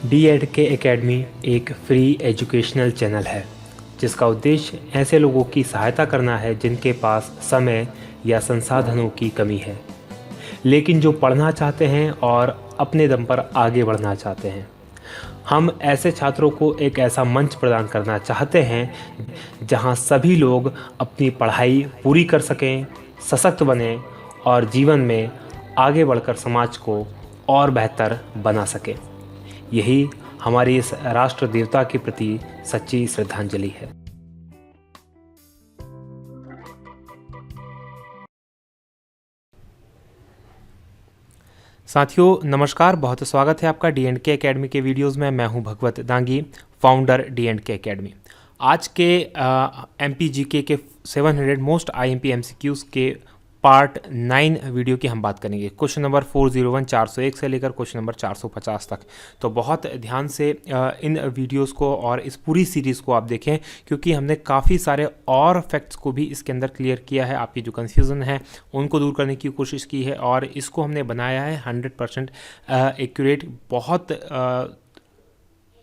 डी.एड.के academy एक free educational channel है जिसका उद्देश्य ऐसे लोगों की सहायता करना है जिनके पास समय या संसाधनों की कमी है, लेकिन जो पढ़ना चाहते हैं और अपने दम पर आगे बढ़ना चाहते हैं। हम ऐसे छात्रों को एक ऐसा मंच प्रदान करना चाहते हैं जहां सभी लोग अपनी पढ़ाई पूरी कर सकें, सशक्त बनें और जीवन में आगे बढ़कर समाज को और बेहतर बना सकें। यही हमारी इस राष्ट्र देवता के प्रति सच्ची श्रद्धांजलि है। साथियों नमस्कार, बहुत स्वागत है आपका डी.एड.के एकेडमी के वीडियोस में। मैं हूं भगवत दांगी, फाउंडर डी.एड.के एकेडमी। आज के एमपीजीके के 700 मोस्ट आईएमपी एमसीक्यूज के पार्ट 9 वीडियो की हम बात करेंगे। क्वेश्चन नंबर 401 401 से लेकर क्वेश्चन नंबर 450 तक। तो बहुत ध्यान से इन वीडियोस को और इस पूरी सीरीज़ को आप देखें, क्योंकि हमने काफ़ी सारे और फैक्ट्स को भी इसके अंदर क्लियर किया है। आपकी जो कन्फ्यूज़न है उनको दूर करने की कोशिश की है और इसको हमने बनाया है 100% एक्यूरेट। बहुत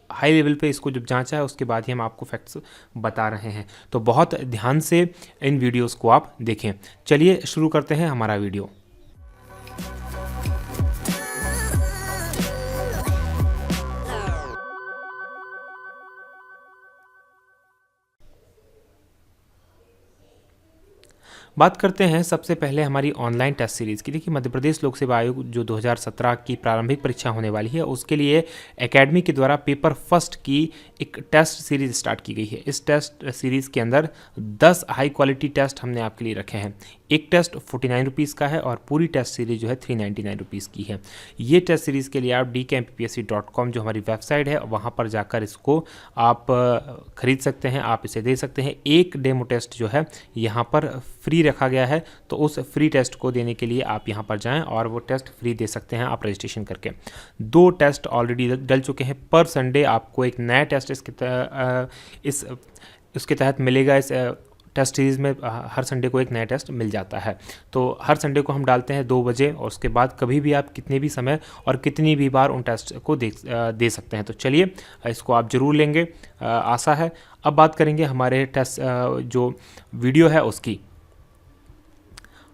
हाई लेवल पे इसको जब जांचा है उसके बाद ही हम आपको फैक्ट्स बता रहे हैं। तो बहुत ध्यान से इन वीडियोस को आप देखें। चलिए शुरू करते हैं हमारा वीडियो। बात करते हैं सबसे पहले हमारी ऑनलाइन टेस्ट सीरीज़ की। देखिए, मध्य प्रदेश लोक सेवा आयोग जो 2017 की प्रारंभिक परीक्षा होने वाली है उसके लिए एकेडमी के द्वारा पेपर फर्स्ट की एक टेस्ट सीरीज़ स्टार्ट की गई है। इस टेस्ट सीरीज़ के अंदर 10 हाई क्वालिटी टेस्ट हमने आपके लिए रखे हैं। एक टेस्ट 49 रुपीज़ का है और पूरी टेस्ट सीरीज़ जो है 399 रुपीज़ की है। ये टेस्ट सीरीज़ के लिए आप dkmpsc.com जो हमारी वेबसाइट है वहाँ पर जाकर इसको आप खरीद सकते हैं, आप इसे दे सकते हैं। एक डेमो टेस्ट जो है यहाँ पर फ्री रखा गया है, तो उस फ्री टेस्ट को देने के लिए आप यहाँ पर जाएं और वो टेस्ट फ्री दे सकते हैं आप रजिस्ट्रेशन करके। 2 टेस्ट ऑलरेडी डल चुके हैं। पर संडे आपको एक नया टेस्ट उसके तहत मिलेगा। इस टेस्ट सीरीज़ में हर संडे को एक नया टेस्ट मिल जाता है। तो हर संडे को हम डालते हैं 2 बजे और उसके बाद कभी भी आप कितने भी समय और कितनी भी बार उन टेस्ट को दे सकते हैं। तो चलिए इसको आप ज़रूर लेंगे, आशा है। अब बात करेंगे हमारे टेस्ट जो वीडियो है उसकी।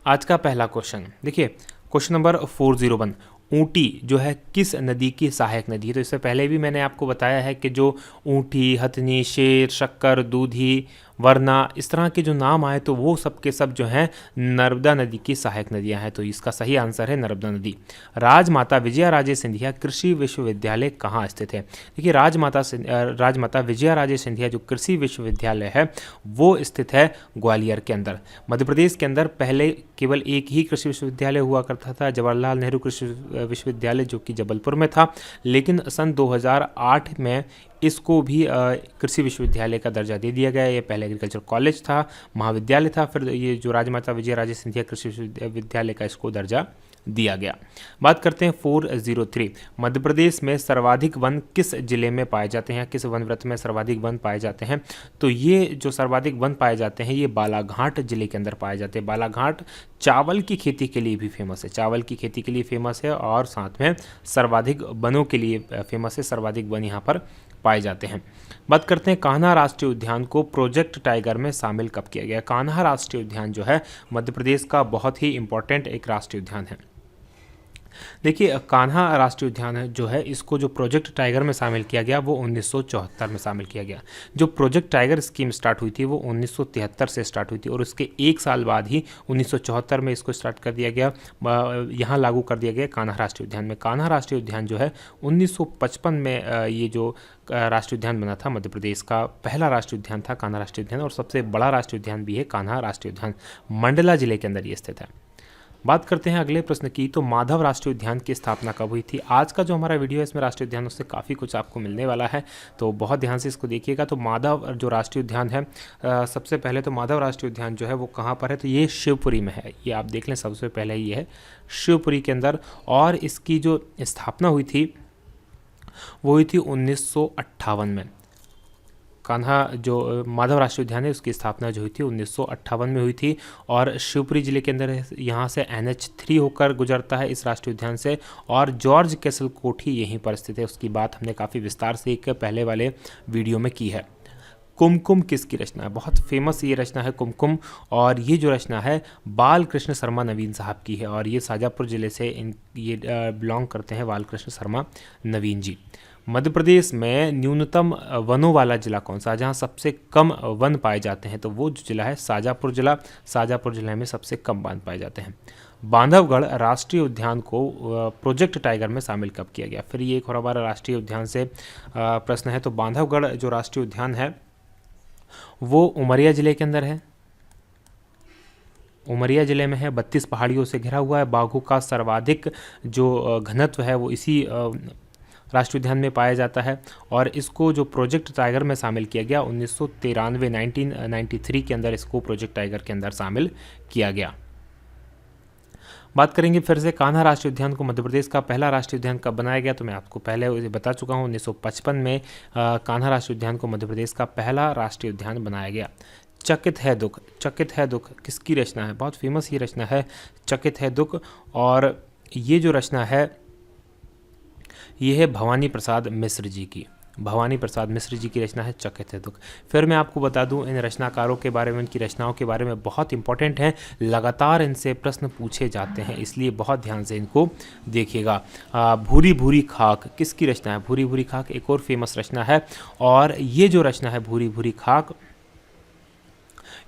आज का पहला क्वेश्चन देखिए, क्वेश्चन नंबर 401। ऊँटी जो है किस नदी की सहायक नदी है? तो इससे पहले भी मैंने आपको बताया है कि जो ऊँटी, हथनी, शेर, शक्कर, दूधी, वरना इस तरह के जो नाम आए तो वो सब के सब जो हैं नर्मदा नदी की सहायक नदियां हैं। तो इसका सही आंसर है नर्मदा नदी। राजमाता विजयाराजे सिंधिया कृषि विश्वविद्यालय कहाँ स्थित है? देखिए, राजमाता विजयाराजे सिंधिया जो कृषि विश्वविद्यालय है वो स्थित है ग्वालियर के अंदर। मध्य प्रदेश के अंदर पहले केवल एक ही कृषि विश्वविद्यालय हुआ करता था, जवाहरलाल नेहरू कृषि विश्वविद्यालय, जो कि जबलपुर में था। लेकिन सन 2008 में इसको भी कृषि विश्वविद्यालय का दर्जा दे दिया गया। ये पहले एग्रीकल्चर कॉलेज था, महाविद्यालय था, फिर ये जो राजमाता विजयाराजे सिंधिया कृषि विश्वविद्यालय का इसको दर्जा दिया गया। बात करते हैं 403। मध्य प्रदेश में सर्वाधिक वन किस जिले में पाए जाते हैं? किस वन वृत्त में सर्वाधिक वन पाए जाते हैं? तो ये जो सर्वाधिक वन पाए जाते हैं ये बालाघाट जिले के अंदर पाए जाते हैं। बालाघाट चावल की खेती के लिए भी फेमस है, चावल की खेती के लिए फेमस है और साथ में सर्वाधिक वनों के लिए फेमस है। सर्वाधिक वन यहाँ पर पाए जाते हैं। बात करते हैं कान्हा राष्ट्रीय उद्यान को प्रोजेक्ट टाइगर में शामिल कब किया गया? कान्हा राष्ट्रीय उद्यान जो है मध्य प्रदेश का बहुत ही इंपॉर्टेंट एक राष्ट्रीय उद्यान है। देखिए, कान्हा राष्ट्रीय उद्यान है जो है इसको जो प्रोजेक्ट टाइगर में शामिल किया गया वो 1974 में शामिल किया गया। जो प्रोजेक्ट टाइगर स्कीम स्टार्ट हुई थी वो 1973 से स्टार्ट हुई थी और उसके 1 साल बाद ही 1974 में इसको स्टार्ट कर दिया गया, यहाँ लागू कर दिया गया कान्हा राष्ट्रीय उद्यान में। कान्हा राष्ट्रीय उद्यान जो है 1955 में ये जो राष्ट्रीय उद्यान बना था, मध्य प्रदेश का पहला राष्ट्रीय उद्यान था कान्हा राष्ट्रीय उद्यान और सबसे बड़ा राष्ट्रीय उद्यान भी है कान्हा राष्ट्रीय उद्यान। मंडला जिले के अंदर ये स्थित है। बात करते हैं अगले प्रश्न की। तो माधव राष्ट्रीय उद्यान की स्थापना कब हुई थी? आज का जो हमारा वीडियो है इसमें राष्ट्रीय उद्यानों से काफ़ी कुछ आपको मिलने वाला है, तो बहुत ध्यान से इसको देखिएगा। तो माधव जो राष्ट्रीय उद्यान है, सबसे पहले तो माधव राष्ट्रीय उद्यान जो है वो कहाँ पर है? तो ये शिवपुरी में है। ये आप देख लें, सबसे पहले ये है शिवपुरी के अंदर और इसकी जो स्थापना हुई थी वो हुई थी 1958 में। कान्हा जो माधव राष्ट्रीय उद्यान है उसकी स्थापना जो हुई थी 1958 में हुई थी और शिवपुरी जिले के अंदर यहाँ से NH3 होकर गुजरता है इस राष्ट्रीय उद्यान से और जॉर्ज कैसल कोठी यहीं पर स्थित है। उसकी बात हमने काफ़ी विस्तार से एक पहले वाले वीडियो में की है। कुमकुम किसकी रचना है? बहुत फेमस ये रचना है कुमकुम और ये जो रचना है बालकृष्ण शर्मा नवीन साहब की है और ये शाजापुर ज़िले से ये बिलोंग करते हैं बालकृष्ण शर्मा नवीन जी। मध्य प्रदेश में न्यूनतम वनों वाला जिला कौन सा है जहाँ सबसे कम वन पाए जाते हैं? तो वो जो जिला है शाजापुर जिला। शाजापुर जिले में सबसे कम वन पाए जाते हैं। बांधवगढ़ राष्ट्रीय उद्यान को प्रोजेक्ट टाइगर में शामिल कब किया गया? फिर ये एक और हमारा राष्ट्रीय उद्यान से प्रश्न है। तो बांधवगढ़ जो राष्ट्रीय उद्यान है वो उमरिया ज़िले के अंदर है। उमरिया ज़िले में है, 32 पहाड़ियों से घिरा हुआ है। बाघों का सर्वाधिक जो घनत्व है वो इसी राष्ट्रीय उद्यान में पाया जाता है और इसको जो प्रोजेक्ट टाइगर में शामिल किया गया 1993 के अंदर इसको प्रोजेक्ट टाइगर के अंदर शामिल किया गया। बात करेंगे फिर से कान्हा राष्ट्रीय उद्यान को मध्य प्रदेश का पहला राष्ट्रीय उद्यान कब बनाया गया? तो मैं आपको पहले बता चुका हूँ 1955 में कान्हा राष्ट्रीय उद्यान को मध्य प्रदेश का पहला राष्ट्रीय उद्यान बनाया गया। चकित है दुख, चकित है दुख किसकी रचना है? बहुत फेमस ये रचना है चकित है दुख और ये जो रचना है ये है भवानी प्रसाद मिश्र जी की। भवानी प्रसाद मिश्र जी की रचना है चकित है दुख। फिर मैं आपको बता दूं इन रचनाकारों के बारे में, इनकी रचनाओं के बारे में बहुत इंपॉर्टेंट हैं, लगातार इनसे प्रश्न पूछे जाते हैं इसलिए बहुत ध्यान से इनको देखिएगा। भूरी भूरी खाक किसकी रचना है? भूरी भूरी खाक एक और फेमस रचना है और ये जो रचना है भूरी भूरी खाक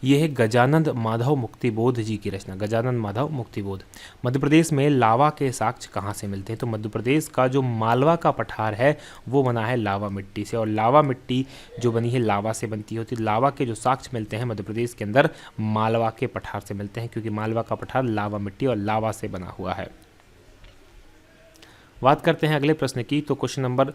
ये है गजानंद माधव मुक्तिबोध जी की रचना। गजानंद माधव मुक्तिबोध। मध्य प्रदेश में लावा के साक्ष्य कहाँ से मिलते हैं? तो मध्य प्रदेश का जो मालवा का पठार है वो बना है लावा मिट्टी से और लावा मिट्टी जो बनी है लावा से बनती होती है। लावा के जो साक्ष्य मिलते हैं मध्य प्रदेश के अंदर मालवा के पठार से मिलते हैं क्योंकि मालवा का पठार लावा मिट्टी और लावा से बना हुआ है। बात करते हैं अगले प्रश्न की। तो क्वेश्चन नंबर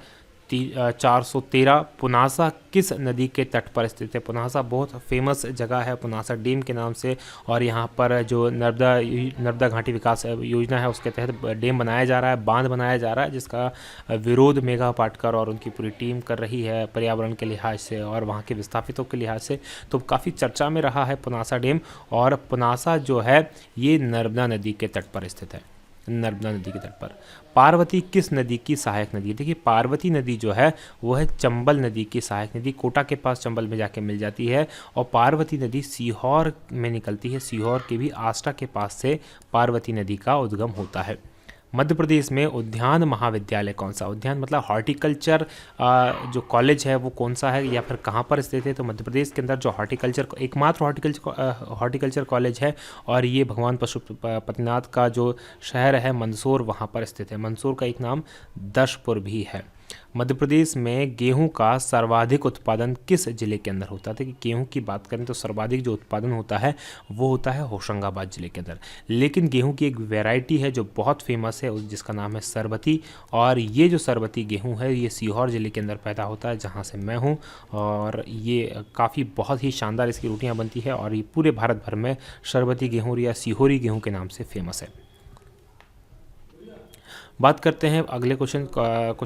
413 पुनासा किस नदी के तट पर स्थित है? पुनासा बहुत फेमस जगह है पुनासा डैम के नाम से और यहाँ पर जो नर्मदा घाटी विकास योजना है उसके तहत डैम बनाया जा रहा है, बांध बनाया जा रहा है जिसका विरोध मेघा पाटकर और उनकी पूरी टीम कर रही है पर्यावरण के लिहाज से और वहाँ के विस्थापितों के लिहाज से। तो काफ़ी चर्चा में रहा है पुनासा डैम और पुनासा जो है ये नर्मदा नदी के तट पर स्थित है। नर्मदा नदी के तट पर। पार्वती किस नदी की सहायक नदी है? देखिए पार्वती नदी जो है वो है चंबल नदी की सहायक नदी। कोटा के पास चंबल में जाके मिल जाती है और पार्वती नदी सीहोर में निकलती है। सीहोर के भी आष्टा के पास से पार्वती नदी का उद्गम होता है। मध्य प्रदेश में उद्यान महाविद्यालय कौन सा? उद्यान मतलब हॉर्टिकल्चर जो कॉलेज है वो कौन सा है या फिर कहाँ पर स्थित है? तो मध्य प्रदेश के अंदर जो हॉर्टिकल्चर एकमात्र हॉर्टिकल्चर कॉलेज है और ये भगवान पशुपतिनाथ का जो शहर है मंदसौर वहाँ पर स्थित है। मंदसौर का एक नाम दशपुर भी है। मध्य प्रदेश में गेहूं का सर्वाधिक उत्पादन किस जिले के अंदर होता है? कि गेहूं की बात करें तो सर्वाधिक जो उत्पादन होता है वो होता है होशंगाबाद जिले के अंदर। लेकिन गेहूं की एक वैरायटी है जो बहुत फेमस है जिसका नाम है सरबती और ये जो सरबती गेहूं है ये सीहोर जिले के अंदर पैदा होता है जहां से मैं हूं और ये काफ़ी बहुत ही शानदार इसकी रोटियां बनती है और ये पूरे भारत भर में सरबती गेहूँ या सीहोरी गेहूँ के नाम से फेमस है। बात करते हैं अगले क्वेश्चन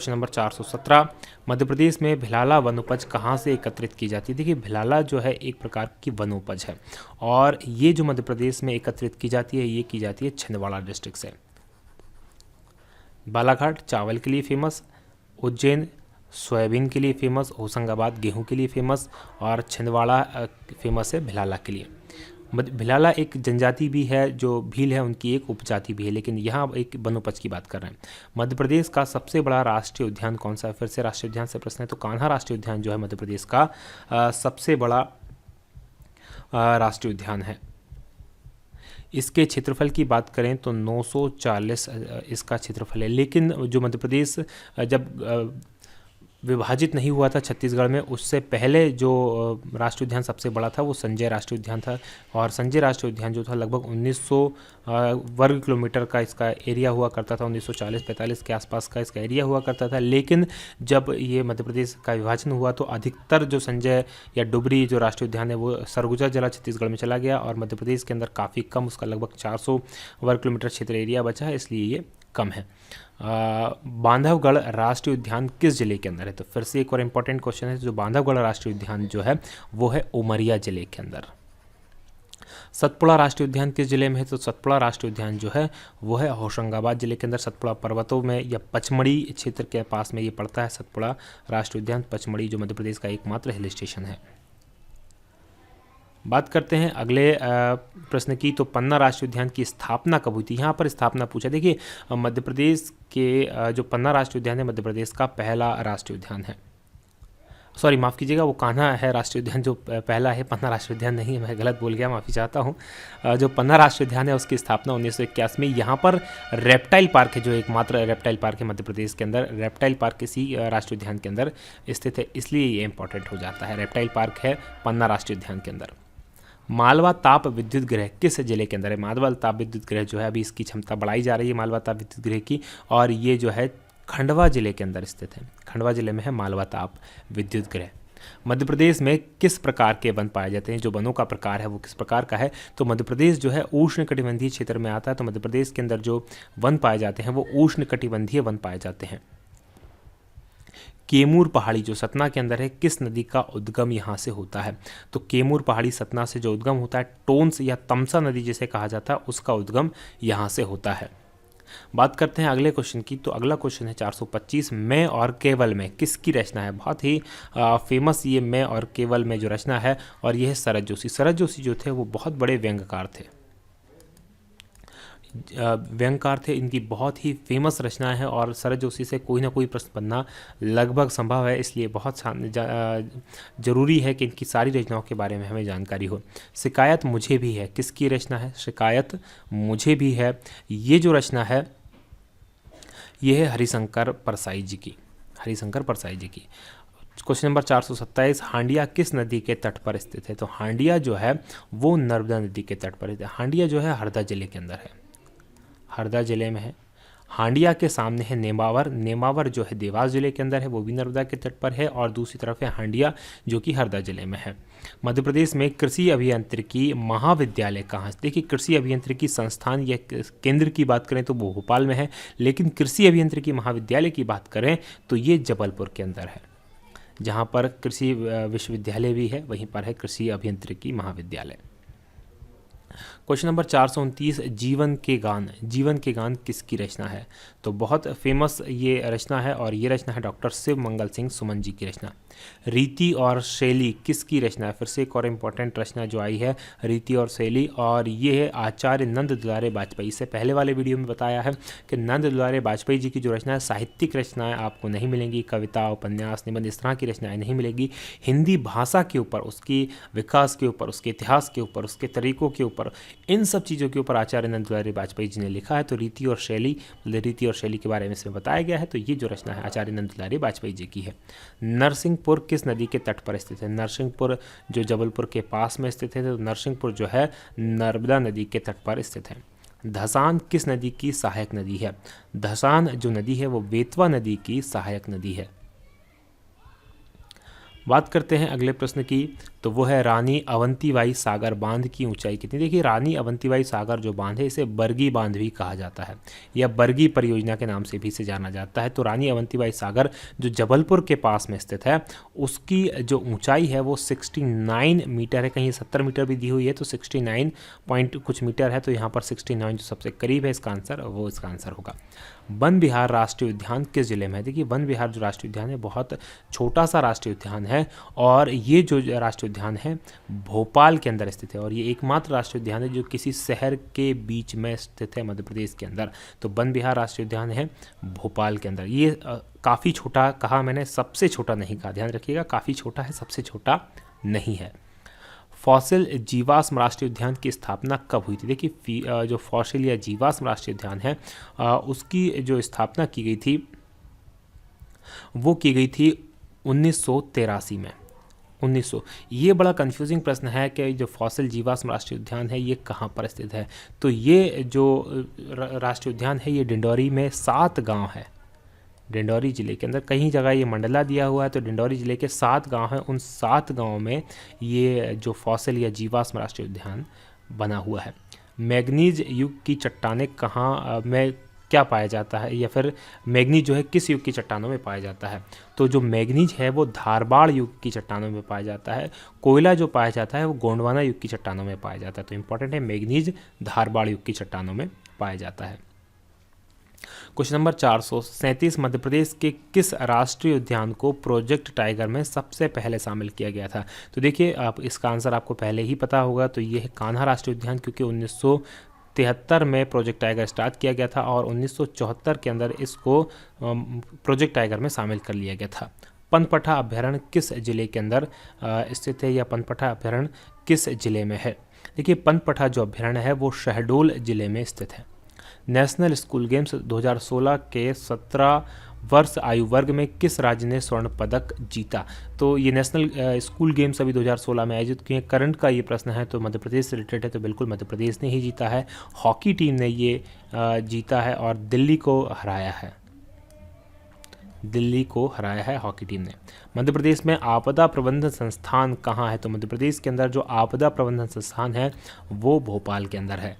नंबर 417। मध्य प्रदेश में भिलाला वनोपज कहाँ से एकत्रित की जाती है? देखिए भिलाला जो है एक प्रकार की वनोपज है और ये जो मध्य प्रदेश में एकत्रित की जाती है ये की जाती है छिंदवाड़ा डिस्ट्रिक्ट से। बालाघाट चावल के लिए फेमस, उज्जैन सोयाबीन के लिए फेमस, होशंगाबाद गेहूं के लिए फेमस और छिंदवाड़ा फेमस है भिलाला के लिए। भिलाला एक जनजाति भी है, जो भील है उनकी एक उपजाति भी है, लेकिन यहाँ एक वनोपज की बात कर रहे हैं। मध्य प्रदेश का सबसे बड़ा राष्ट्रीय उद्यान कौन सा है? फिर से राष्ट्रीय उद्यान से प्रश्न है। तो कान्हा राष्ट्रीय उद्यान जो है मध्य प्रदेश का सबसे बड़ा राष्ट्रीय उद्यान है। इसके क्षेत्रफल की बात करें तो 940 इसका क्षेत्रफल है, लेकिन जो मध्य प्रदेश जब विभाजित नहीं हुआ था छत्तीसगढ़ में उससे पहले जो राष्ट्रीय उद्यान सबसे बड़ा था वो संजय राष्ट्रीय उद्यान था और संजय राष्ट्रीय उद्यान जो था लगभग 1900 वर्ग किलोमीटर का इसका एरिया हुआ करता था। 1940-45 के आसपास का इसका एरिया हुआ करता था, लेकिन जब ये मध्य प्रदेश का विभाजन हुआ तो अधिकतर जो संजय या डुबरी जो राष्ट्रीय उद्यान है वो सरगुजा जिला छत्तीसगढ़ में चला गया और मध्य प्रदेश के अंदर काफ़ी कम उसका लगभग 400 वर्ग किलोमीटर क्षेत्र एरिया बचा है, इसलिए ये कम है। बांधवगढ़ राष्ट्रीय उद्यान किस जिले के अंदर है? तो फिर से एक और इम्पोर्टेंट क्वेश्चन है, जो बांधवगढ़ राष्ट्रीय उद्यान जो है वो है उमरिया जिले के अंदर। सतपुड़ा राष्ट्रीय उद्यान किस जिले में है? तो सतपुड़ा राष्ट्रीय उद्यान जो है वो है होशंगाबाद जिले के अंदर, सतपुड़ा पर्वतों में या पचमढ़ी क्षेत्र के पास में ये पड़ता है। सतपुड़ा राष्ट्रीय उद्यान पचमढ़ी, जो मध्य प्रदेश का एकमात्र हिल स्टेशन है। बात करते हैं अगले प्रश्न की। तो पन्ना राष्ट्रीय उद्यान की स्थापना कब हुई थी? यहाँ पर स्थापना पूछा। देखिए, मध्य प्रदेश के जो पन्ना राष्ट्रीय उद्यान है मध्य प्रदेश का पहला राष्ट्रीय उद्यान है। सॉरी, माफ़ कीजिएगा, वो कान्हा है राष्ट्रीय उद्यान जो पहला है, पन्ना राष्ट्रीय उद्यान नहीं है, मैं गलत बोल गया, माफ़ी चाहता हूँ। जो पन्ना राष्ट्रीय उद्यान है उसकी स्थापना 1981 में। यहाँ पर रेप्टाइल पार्क है, जो एकमात्र रेप्टाइल पार्क है मध्य प्रदेश के अंदर। रेप्टाइल पार्क इसी राष्ट्रीय उद्यान के अंदर स्थित है, इसलिए ये इंपॉर्टेंट हो जाता है। रेप्टाइल पार्क है पन्ना राष्ट्रीय उद्यान के अंदर। मालवा ताप विद्युत गृह किस जिले के अंदर है? मालवा ताप विद्युत गृह जो है, अभी इसकी क्षमता बढ़ाई जा रही है मालवा ताप विद्युत गृह की, और ये जो है खंडवा जिले के अंदर स्थित है। खंडवा जिले में है मालवा ताप विद्युत गृह। मध्य प्रदेश में किस प्रकार के वन पाए जाते हैं? जो वनों का प्रकार है वो किस प्रकार का है? तो मध्य प्रदेश जो है उष्णकटिबंधीय क्षेत्र में आता है। तो मध्य प्रदेश के अंदर जो वन पाए जाते हैं वो उष्णकटिबंधीय वन पाए जाते हैं। कैमूर पहाड़ी जो सतना के अंदर है, किस नदी का उद्गम यहाँ से होता है? तो कैमूर पहाड़ी सतना से जो उद्गम होता है, टोन्स या तमसा नदी जिसे कहा जाता है, उसका उद्गम यहाँ से होता है। बात करते हैं अगले क्वेश्चन की। तो अगला क्वेश्चन है 425, मैं और केवल में किसकी रचना है? बहुत ही फेमस ये मैं और केवल में जो रचना है, और ये है शरद जोशी। शरद जोशी जो थे वो बहुत बड़े व्यंग्यकार थे, व्यंग्यकार थे। इनकी बहुत ही फेमस रचना है, और शरद जोशी से कोई ना कोई प्रश्न बनना लगभग संभव है, इसलिए बहुत ज़रूरी है कि इनकी सारी रचनाओं के बारे में हमें जानकारी हो। शिकायत मुझे भी है किसकी रचना है? शिकायत मुझे भी है, ये जो रचना है ये है हरिशंकर परसाई जी की। हरिशंकर परसाई जी की। क्वेश्चन नंबर 427, हांडिया किस नदी के तट पर स्थित है? तो हांडिया जो है वो नर्मदा नदी के तट पर है। हांडिया जो है हरदा जिले के अंदर है, हरदा जिले में है। हांडिया के सामने है नेमावर। नेमावर जो है देवास जिले के अंदर है, वो भी नर्मदा के तट पर है, और दूसरी तरफ है हांडिया जो कि हरदा जिले में है। मध्य प्रदेश में कृषि अभियांत्रिकी महाविद्यालय कहाँ है? देखिए, कृषि अभियांत्रिकी संस्थान या केंद्र की बात करें तो वो भोपाल में है, लेकिन कृषि अभियांत्रिकी महाविद्यालय की बात करें तो ये जबलपुर के अंदर है। जहाँ पर कृषि विश्वविद्यालय भी है वहीं पर है कृषि अभियांत्रिकी महाविद्यालय। क्वेश्चन नंबर 429, जीवन के गान। जीवन के गान किसकी रचना है? तो बहुत फेमस ये रचना है, और ये रचना है डॉक्टर शिव मंगल सिंह सुमन जी की रचना। रीति और शैली किसकी रचना है? फिर से एक और इम्पोर्टेंट रचना जो आई है, रीति और शैली, और ये है आचार्य नंद दुलारे वाजपेयी। इससे पहले वाले वीडियो में बताया है कि नंद दुलारे वाजपेयी जी की जो रचना है, साहित्यिक रचनाएं आपको नहीं मिलेंगी, कविता उपन्यास निबंध इस तरह की रचनाएं नहीं मिलेगी। हिंदी भाषा के ऊपर, उसकी विकास के ऊपर, उसके इतिहास के ऊपर, उसके तरीकों के ऊपर, इन सब चीज़ों के ऊपर आचार्य नंद दुलारे वाजपेयी जी ने लिखा है। तो रीति और शैली, रीति और शैली के बारे में इसमें बताया गया है। तो ये जो रचना है आचार्य नंद दुलारे वाजपेयी जी की है। नरसिंहपुर किस नदी के तट पर स्थित है? नरसिंहपुर जो जबलपुर के पास में स्थित है, तो नरसिंहपुर जो है नर्मदा नदी के तट पर स्थित है। धसान किस नदी की सहायक नदी है? धसान जो नदी है वो बेतवा नदी की सहायक नदी है। बात करते हैं अगले प्रश्न की। तो वो है रानी अवंतीबाई सागर बांध की ऊंचाई कितनी? देखिए, रानी अवंतीबाई सागर जो बांध है इसे बरगी बांध भी कहा जाता है, या बरगी परियोजना के नाम से भी इसे जाना जाता है। तो रानी अवंतीबाई सागर जो जबलपुर के पास में स्थित है, उसकी जो ऊंचाई है वो 69 मीटर है। कहीं 70 मीटर भी दी हुई है, तो 69 पॉइंट कुछ मीटर है। तो यहाँ पर 69 जो सबसे करीब है इसका आंसर, वो इसका आंसर होगा। वन विहार राष्ट्रीय उद्यान किस जिले में है? देखिए, वन विहार जो राष्ट्रीय उद्यान है बहुत छोटा सा राष्ट्रीय उद्यान है, और ये जो राष्ट्रीय उद्यान है भोपाल के अंदर स्थित है, और ये एकमात्र राष्ट्रीय उद्यान है जो किसी शहर के बीच में स्थित है मध्य प्रदेश के अंदर। तो वन विहार राष्ट्रीय उद्यान है भोपाल के अंदर। ये काफ़ी छोटा कहा मैंने, सबसे छोटा नहीं कहा, ध्यान रखिएगा, काफ़ी छोटा है, सबसे छोटा नहीं है। फॉसिल जीवाश्म राष्ट्रीय उद्यान की स्थापना कब हुई थी? देखिए, जो फॉसिल या जीवाश्म राष्ट्रीय उद्यान है उसकी जो स्थापना की गई थी वो की गई थी 1983 में। 1900। ये बड़ा कंफ्यूजिंग प्रश्न है कि जो फॉसिल जीवाश्म राष्ट्रीय उद्यान है ये कहाँ पर स्थित है? तो ये जो राष्ट्रीय उद्यान है ये डिंडौरी में 7 गांव है। डिंडौरी जिले के अंदर कहीं जगह ये मंडला दिया हुआ है, तो डिंडौरी जिले के 7 गांव हैं, उन 7 गांवों में ये जो फॉसिल या जीवाश्म राष्ट्रीय उद्यान बना हुआ है। मैग्नीज युग की चट्टानें कहाँ में क्या पाया जाता है, या फिर मैग्नीज जो है किस युग की चट्टानों में पाया जाता है? तो जो मैग्नीज है वो धारबाड़ युग की चट्टानों में पाया जाता है। कोयला जो पाया जाता है वो गोंडवाना युग की चट्टानों में पाया जाता है। तो इंपॉर्टेंट है, मैग्नीज धारबाड़ युग की चट्टानों में पाया जाता है। क्वेश्चन नंबर 437, मध्य प्रदेश के किस राष्ट्रीय उद्यान को प्रोजेक्ट टाइगर में सबसे पहले शामिल किया गया था? तो देखिए, आप इसका आंसर आपको पहले ही पता होगा, तो ये है कान्हा राष्ट्रीय उद्यान, क्योंकि 1973 में प्रोजेक्ट टाइगर स्टार्ट किया गया था और 1974 के अंदर इसको प्रोजेक्ट टाइगर में शामिल कर लिया गया था। पनपटा अभ्यारण्य किस जिले के अंदर स्थित है, या पनपटा अभ्यारण्य किस जिले में है? देखिए, पनपटा जो अभ्यारण्य है वो शहडोल जिले में स्थित है। नेशनल स्कूल गेम्स 2016 के 17 वर्ष आयु वर्ग में किस राज्य ने स्वर्ण पदक जीता? तो ये नेशनल स्कूल गेम्स अभी 2016 में आयोजित किए हैं। करंट का ये प्रश्न है तो मध्य प्रदेश से रिलेटेड है, तो बिल्कुल मध्य प्रदेश ने ही जीता है। हॉकी टीम ने ये जीता है और दिल्ली को हराया है। दिल्ली को हराया है हॉकी टीम ने। मध्य प्रदेश में आपदा प्रबंधन संस्थान कहाँ है? तो मध्य प्रदेश के अंदर जो आपदा प्रबंधन संस्थान है वो भोपाल के अंदर है।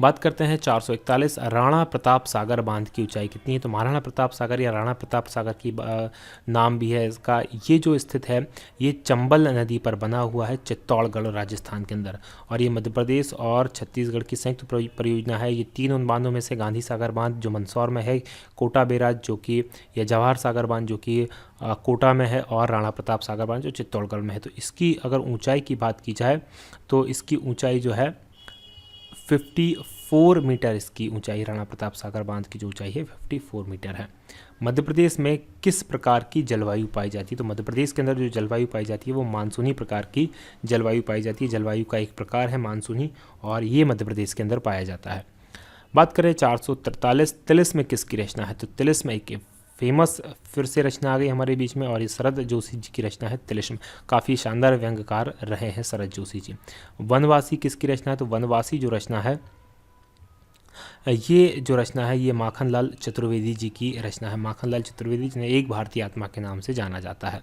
बात करते हैं 441, राणा प्रताप सागर बांध की ऊंचाई कितनी है? तो महाराणा प्रताप सागर या राणा प्रताप सागर की नाम भी है इसका। ये जो स्थित है ये चंबल नदी पर बना हुआ है, चित्तौड़गढ़ राजस्थान के अंदर, और ये मध्य प्रदेश और छत्तीसगढ़ की संयुक्त परियोजना है। ये 3 उन बांधों में से गांधी सागर बांध जो मंदसौर में है, कोटा बैराज जो कि, या जवाहर सागर बांध जो कि कोटा में है, और राणा प्रताप सागर बांध जो चित्तौड़गढ़ में है। तो इसकी अगर ऊंचाई की बात की जाए तो इसकी ऊंचाई जो है 54 मीटर, इसकी ऊंचाई राणा प्रताप सागर बांध की जो ऊंचाई है 54 मीटर है। मध्य प्रदेश में किस प्रकार की जलवायु पाई जाती है? तो मध्य प्रदेश के अंदर जो जलवायु पाई जाती है वो मानसूनी प्रकार की जलवायु पाई जाती है। जलवायु का एक प्रकार है मानसूनी, और ये मध्य प्रदेश के अंदर पाया जाता है। बात करें 443, तिलिस्म किसकी रचना है? तो तिलिस्म एक फेमस फिर से रचना आ गई हमारे बीच में, और ये शरद जोशी जी की रचना है तिलिस्म। काफ़ी शानदार व्यंग्यकार रहे हैं शरद जोशी जी। वनवासी किसकी रचना है? तो वनवासी जो रचना है ये माखनलाल चतुर्वेदी जी की रचना है। माखनलाल चतुर्वेदी जिन्हें एक भारतीय आत्मा के नाम से जाना जाता है।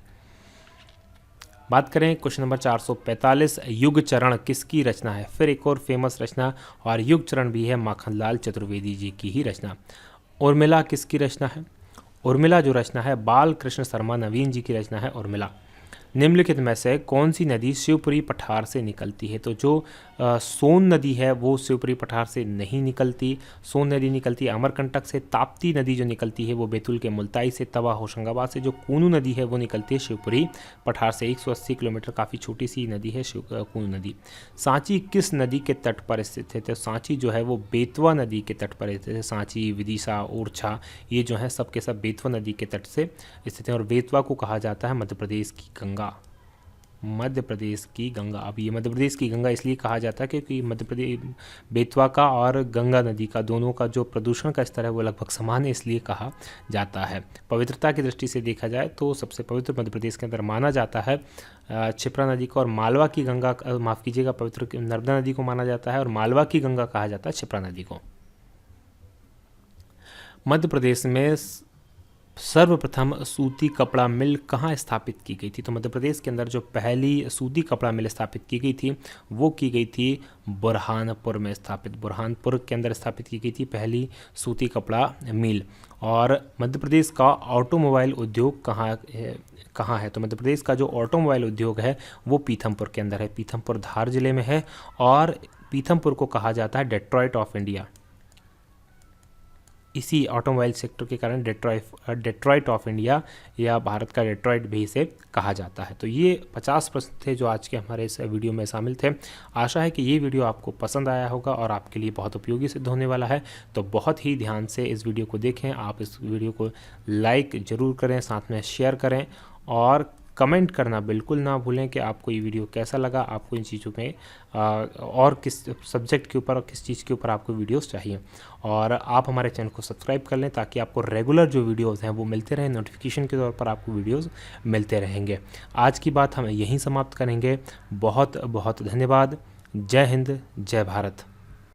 बात करें क्वेश्चन नंबर 445, युग चरण किसकी रचना है? फिर एक और फेमस रचना, और युग चरण भी है माखनलाल चतुर्वेदी जी की ही रचना। उर्मिला किसकी रचना है? उर्मिला जो रचना है बाल कृष्ण शर्मा नवीन जी की रचना है उर्मिला। निम्नलिखित में से कौन सी नदी शिवपुरी पठार से निकलती है? तो जो सोन नदी है वो शिवपुरी पठार से नहीं निकलती। सोन नदी निकलती है अमरकंटक से। ताप्ती नदी जो निकलती है वो बैतूल के मुल्ताई से, तवा होशंगाबाद से। जो कूनू नदी है वो निकलती है शिवपुरी पठार से। 180 किलोमीटर, काफ़ी छोटी सी नदी है कूनू नदी। सांची किस नदी के तट पर स्थित है? तो सांची जो है वो बेतवा नदी के तट पर स्थित है। सांची, विदिशा, ओरछा, ये जो है सब के सब बेतवा नदी के तट से स्थित है, और बेतवा को कहा जाता है मध्य प्रदेश की गंगा। मध्य प्रदेश की गंगा। अब ये मध्य प्रदेश की गंगा इसलिए कहा जाता है क्योंकि मध्य प्रदेश बेतवा का और गंगा नदी का दोनों का जो प्रदूषण का स्तर है वो लगभग समान है, इसलिए कहा जाता है। पवित्रता की दृष्टि से देखा जाए तो सबसे पवित्र मध्य प्रदेश के अंदर माना जाता है क्षिप्रा नदी को, और मालवा की गंगा, माफ़ कीजिएगा, पवित्र नर्मदा नदी को माना जाता है, और मालवा की गंगा कहा जाता है क्षिप्रा नदी को। मध्य प्रदेश में सर्वप्रथम सूती कपड़ा मिल कहाँ स्थापित की गई थी? तो मध्य प्रदेश के अंदर जो पहली सूती कपड़ा मिल स्थापित की गई थी वो की गई थी बुरहानपुर में स्थापित। बुरहानपुर के अंदर स्थापित की गई थी पहली सूती कपड़ा मिल। और मध्य प्रदेश का ऑटोमोबाइल उद्योग कहाँ है? तो मध्य प्रदेश का जो ऑटोमोबाइल उद्योग है वो पीथमपुर के अंदर है। पीथमपुर धार जिले में है, और पीथमपुर को कहा जाता है डेट्रॉइट ऑफ इंडिया। इसी ऑटोमोबाइल सेक्टर के कारण डेट्रॉइट ऑफ इंडिया या भारत का डेट्रॉइट भी इसे कहा जाता है। तो ये 50 प्रश्न थे जो आज के हमारे इस वीडियो में शामिल थे। आशा है कि ये वीडियो आपको पसंद आया होगा और आपके लिए बहुत उपयोगी सिद्ध होने वाला है। तो बहुत ही ध्यान से इस वीडियो को देखें। आप इस वीडियो को लाइक ज़रूर करें, साथ में शेयर करें, और कमेंट करना बिल्कुल ना भूलें कि आपको ये वीडियो कैसा लगा, आपको इन चीज़ों में और किस सब्जेक्ट के ऊपर और किस चीज़ के ऊपर आपको वीडियोस चाहिए। और आप हमारे चैनल को सब्सक्राइब कर लें ताकि आपको रेगुलर जो वीडियोस हैं वो मिलते रहें, नोटिफिकेशन के तौर पर आपको वीडियोस मिलते रहेंगे। आज की बात हम यहीं समाप्त करेंगे। बहुत बहुत धन्यवाद। जय हिंद, जय भारत।